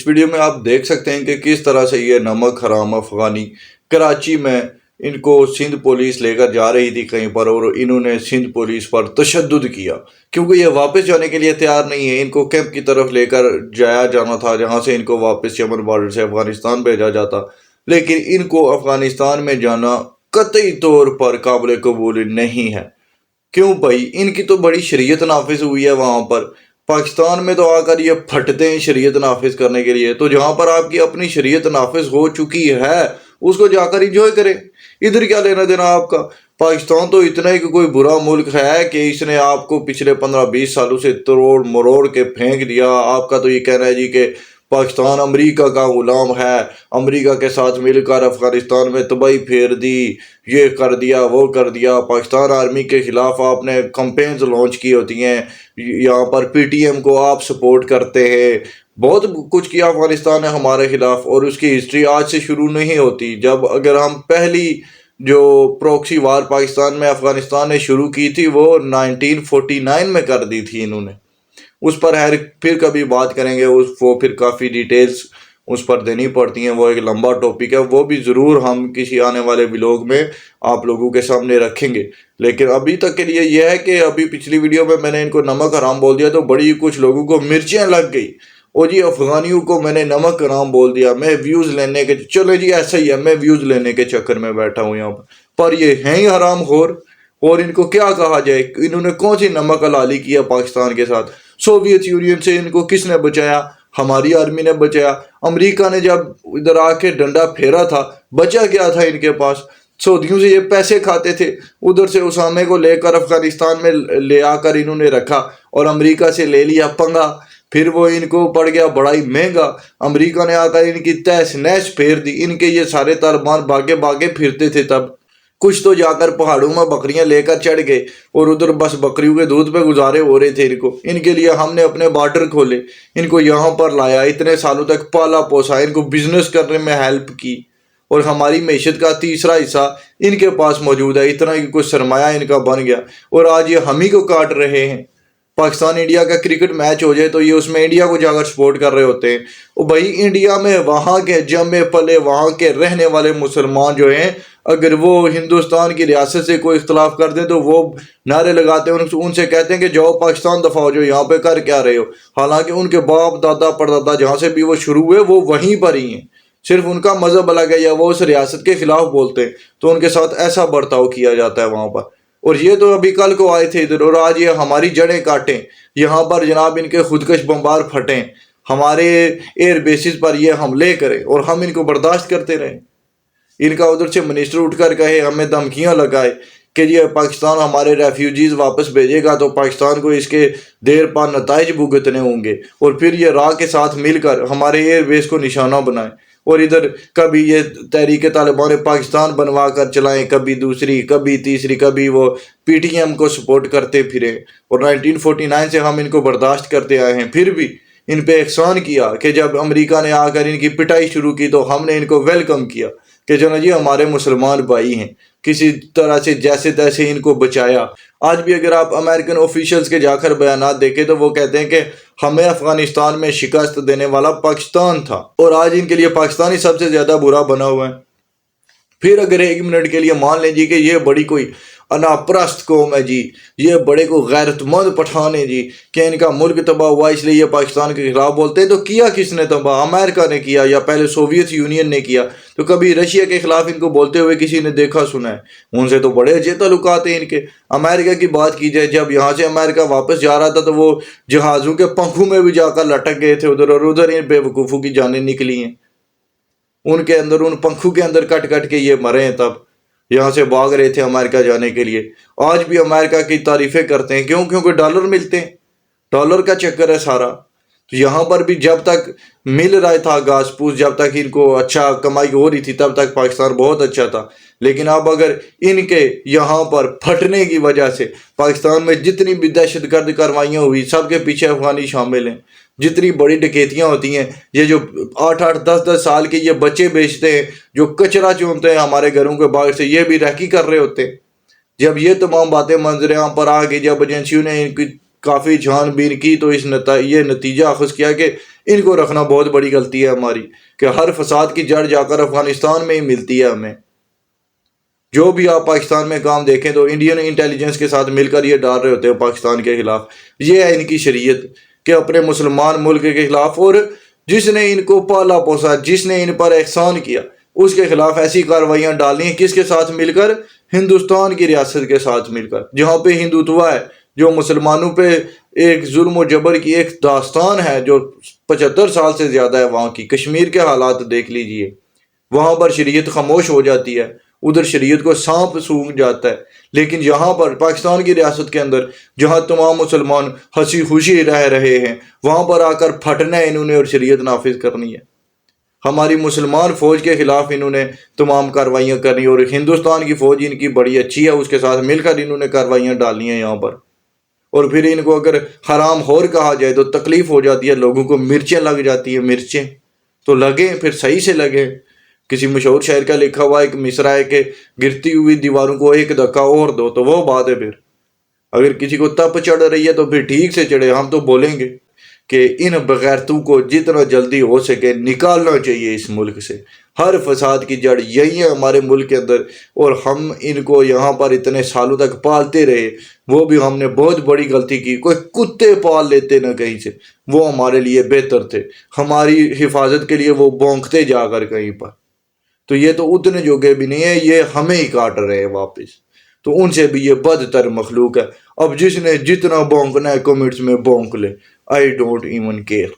اس video میں آپ دیکھ سکتے ہیں کہ کس طرح سے یہ نمک حرام افغانی کراچی میں ان کو سندھ پولیس لے کر جا رہی تھی کہیں پر، اور انہوں نے سندھ پولیس پر تشدد کیا کیونکہ یہ واپس جانے کے لیے تیار نہیں ہے۔ ان کو کیمپ کی طرف لے کر جایا جانا تھا جہاں سے ان کو واپس یمن بارڈر سے افغانستان بھیجا جاتا، لیکن ان کو افغانستان میں جانا قطعی طور پر قابل قبول نہیں ہے۔ کیوں بھائی؟ ان کی تو بڑی شریعت نافذ ہوئی ہے وہاں پر، پاکستان میں تو آ کر یہ پھٹتے ہیں شریعت نافذ کرنے کے لیے، تو جہاں پر آپ کی اپنی شریعت نافذ ہو چکی ہے اس کو جا کر انجوائے کریں، ادھر کیا لینا دینا آپ کا۔ پاکستان تو اتنا ہی کہ کوئی برا ملک ہے کہ اس نے آپ کو پچھلے 15-20 سالوں سے توڑ مروڑ کے پھینک دیا۔ آپ کا تو یہ کہنا ہے جی کہ پاکستان امریکہ کا غلام ہے، امریکہ کے ساتھ مل کر افغانستان میں تباہی پھیر دی، یہ کر دیا وہ کر دیا۔ پاکستان آرمی کے خلاف آپ نے کمپینز لانچ کی ہوتی ہیں، یہاں پر پی ٹی ایم کو آپ سپورٹ کرتے ہیں، بہت کچھ کیا افغانستان نے ہمارے خلاف، اور اس کی ہسٹری آج سے شروع نہیں ہوتی۔ جب اگر ہم پہلی جو پروکسی وار پاکستان میں افغانستان نے شروع کی تھی وہ 1949 میں کر دی تھی انہوں نے، اس پر پھر کبھی بات کریں گے، وہ پھر کافی ڈیٹیلز اس پر دینی پڑتی ہیں، وہ ایک لمبا ٹاپک ہے، وہ بھی ضرور ہم کسی آنے والے ولاگ میں آپ لوگوں کے سامنے رکھیں گے۔ لیکن ابھی تک کے لیے یہ ہے کہ ابھی پچھلی ویڈیو میں نے ان کو نمک حرام بول دیا تو بڑی کچھ لوگوں کو مرچیں لگ گئی، او جی افغانیوں کو میں نے نمک حرام بول دیا، میں ویوز لینے کے چلے جی ایسا ہی ہے، میں ویوز لینے کے چکر میں بیٹھا ہوں یہاں پر یہ ہیں ہی حرام خور، اور ان کو کیا کہا جائے؟ انہوں نے کون سی نمک حلالی کیا پاکستان کے ساتھ؟ سوویت یونین سے ان کو کس نے بچایا؟ ہماری آرمی نے بچایا۔ امریکہ نے جب ادھر آ کے ڈنڈا پھیرا تھا بچا کیا تھا ان کے پاس؟ سعودیوں سے یہ پیسے کھاتے تھے، ادھر سے اسامے کو لے کر افغانستان میں لے آ کر انہوں نے رکھا، اور امریکہ سے لے لیا پنگا، پھر وہ ان کو پڑ گیا بڑا ہی مہنگا۔ امریکہ نے آ کر ان کی تہس نہس پھیر دی، ان کے یہ سارے طالبان بھاگے بھاگے پھرتے تھے تب، کچھ تو جا کر پہاڑوں میں بکریاں لے کر چڑھ گئے اور ادھر بس بکریوں کے دودھ پہ گزارے ہو رہے تھے ان کے لیے ہم نے اپنے بارڈر کھولے، ان کو یہاں پر لایا، اتنے سالوں تک پالا پوسا، ان کو بزنس کرنے میں ہیلپ کی، اور ہماری معیشت کا تیسرا حصہ ان کے پاس موجود ہے، اتنا ہی کچھ سرمایہ ان کا بن گیا، اور آج یہ ہم ہی کو کاٹ رہے ہیں۔ پاکستان انڈیا کا کرکٹ میچ ہو جائے تو یہ اس میں انڈیا کو جا کر سپورٹ کر رہے ہوتے ہیں۔ اور بھائی انڈیا میں وہاں کے جمے پلے وہاں کے رہنے والے مسلمان جو ہیں، اگر وہ ہندوستان کی ریاست سے کوئی اختلاف کر دیں تو وہ نعرے لگاتے ہیں، ان سے کہتے ہیں کہ جاؤ پاکستان دفاع ہو، جو یہاں پہ کر کیا رہے ہو؟ حالانکہ ان کے باپ دادا پردادا جہاں سے بھی وہ شروع ہوئے وہ وہیں پر ہی ہیں، صرف ان کا مذہب الگ ہے یا وہ اس ریاست کے خلاف بولتے ہیں تو ان کے ساتھ ایسا برتاؤ کیا جاتا ہے وہاں پر۔ اور یہ تو ابھی کل کو آئے تھے ادھر، اور آج یہ ہماری جڑیں کاٹیں، یہاں پر جناب ان کے خودکش بمبار پھٹیں، ہمارے ایئر بیسز پر یہ حملے کریں اور ہم ان کو برداشت کرتے رہیں۔ ان کا ادھر سے منسٹر اٹھ کر کہے، ہمیں دھمکیاں لگائے کہ یہ پاکستان ہمارے ریفیوجیز واپس بھیجے گا تو پاکستان کو اس کے دیر پا نتائج بھگتنے ہوں گے، اور پھر یہ راہ کے ساتھ مل کر ہمارے ایئر بیس کو نشانہ بنائیں، اور ادھر کبھی یہ تحریک طالبان پاکستان بنوا کر چلائیں، کبھی دوسری کبھی تیسری، کبھی وہ پی ٹی ایم کو سپورٹ کرتے پھریں، اور 1949 سے ہم ان کو برداشت کرتے آئے ہیں، پھر بھی ان پہ احسان کیا کہ جب امریکہ نے آ کر ان کی پٹائی شروع کی تو ہم نے ان کو ویلکم کیا کہ چلو جی ہمارے مسلمان بھائی ہیں، کسی طرح سے جیسے تیسے ان کو بچایا۔ آج بھی اگر آپ امریکن آفیشلز کے جا کر بیانات دیکھیں تو وہ کہتے ہیں کہ ہمیں افغانستان میں شکست دینے والا پاکستان تھا، اور آج ان کے لیے پاکستانی سب سے زیادہ برا بنا ہوا ہے۔ پھر اگر ایک منٹ کے لیے مان لیں جی کہ یہ بڑی کوئی انا پرست قوم ہے جی، یہ بڑے کو غیرت مند پٹھان ہے جی، کہ ان کا ملک تباہ ہوا اس لیے یہ پاکستان کے خلاف بولتے ہیں، تو کیا کس نے تباہ؟ امریکہ نے کیا یا پہلے سوویت یونین نے کیا؟ تو کبھی رشیا کے خلاف ان کو بولتے ہوئے کسی نے دیکھا سنا ہے؟ ان سے تو بڑے اچھے تعلقات ہیں ان کے۔ امریکہ کی بات کی جائے، جب یہاں سے امریکہ واپس جا رہا تھا تو وہ جہازوں کے پنکھوں میں بھی جا کر لٹک گئے تھے ادھر، اور ادھر ان بے وقوفوں کی جانیں نکلی ہیں، ان کے اندر ان پنکھوں کے اندر کٹ کٹ کے یہ مرے ہیں، تب یہاں سے بھاگ رہے تھے امریکہ جانے کے لیے۔ آج بھی امریکہ کی تعریفیں کرتے ہیں، کیوں؟ کیونکہ ڈالر ملتے ہیں، ڈالر کا چکر ہے سارا۔ تو یہاں پر بھی جب تک مل رہا تھا گھاس پھوس، جب تک ان کو اچھا کمائی ہو رہی تھی تب تک پاکستان بہت اچھا تھا، لیکن اب اگر ان کے یہاں پر پھٹنے کی وجہ سے پاکستان میں جتنی بھی دہشت گرد کاروائیاں ہوئی سب کے پیچھے افغانی شامل ہیں، جتنی بڑی ڈکیتیاں ہوتی ہیں، یہ جو 8-8 10-10 سال کے یہ بچے بیچتے ہیں، جو کچرا چونتے ہیں ہمارے گھروں کے باہر سے، یہ بھی ریکی کر رہے ہوتے ہیں۔ جب یہ تمام باتیں منظر عام پر آ گئی، جب ایجنسیوں نے ان کی کافی چھان بین کی تو یہ نتیجہ اخذ کیا کہ ان کو رکھنا بہت بڑی غلطی ہے ہماری، کہ ہر فساد کی جڑ جا کر افغانستان میں ہی ملتی ہے ہمیں۔ جو بھی آپ پاکستان میں کام دیکھیں تو انڈین انٹیلیجنس کے ساتھ مل کر یہ ڈال رہے ہوتے ہیں پاکستان کے خلاف۔ یہ ہے ان کی شریعت کہ اپنے مسلمان ملک کے خلاف، اور جس نے ان کو پالا پوسا، جس نے ان پر احسان کیا، اس کے خلاف ایسی کارروائیاں ڈالنی ہیں۔ کس کے ساتھ مل کر؟ ہندوستان کی ریاست کے ساتھ مل کر، جہاں پہ ہندوتوا ہے، جو مسلمانوں پہ ایک ظلم و جبر کی ایک داستان ہے جو 75 سال سے زیادہ ہے وہاں کی۔ کشمیر کے حالات دیکھ لیجئے، وہاں پر شریعت خاموش ہو جاتی ہے، ادھر شریعت کو سانپ سونگھ جاتا ہے، لیکن یہاں پر پاکستان کی ریاست کے اندر جہاں تمام مسلمان ہنسی خوشی رہ رہے ہیں، وہاں پر آ کر پھٹنا ہے انہوں نے اور شریعت نافذ کرنی ہے۔ ہماری مسلمان فوج کے خلاف انہوں نے تمام کارروائیاں کرنی، اور ہندوستان کی فوج ان کی بڑی اچھی ہے، اس کے ساتھ مل کر انہوں نے کارروائیاں ڈالنی ہیں یہاں پر۔ اور پھر ان کو اگر حرام خور کہا جائے تو تکلیف ہو جاتی ہے، لوگوں کو مرچیں لگ جاتی ہیں۔ مرچیں تو لگیں، پھر صحیح سے لگیں۔ کسی مشہور شاعر کا لکھا ہوا ایک مصرع ہے کہ گرتی ہوئی دیواروں کو ایک دھکا اور دو، تو وہ بات ہے۔ پھر اگر کسی کو تپ چڑھ رہی ہے تو پھر ٹھیک سے چڑھے۔ ہم تو بولیں گے کہ ان بغیرتوں کو جتنا جلدی ہو سکے نکالنا چاہیے اس ملک سے۔ ہر فساد کی جڑ یہی ہے ہمارے ملک کے اندر، اور ہم ان کو یہاں پر اتنے سالوں تک پالتے رہے، وہ بھی ہم نے بہت بڑی غلطی کی۔ کوئی کتے پال لیتے نہ کہیں سے، وہ ہمارے لیے بہتر تھے، ہماری حفاظت کے لیے وہ بونکتے جا کر کہیں پر۔ تو یہ تو اتنے جوگے بھی نہیں ہے، یہ ہمیں ہی کاٹ رہے ہیں واپس۔ تو ان سے بھی یہ بدتر مخلوق ہے۔ اب جس نے جتنا بونکنا ہے کمنٹس میں بونک لے، آئی ڈونٹ ایون کیئر۔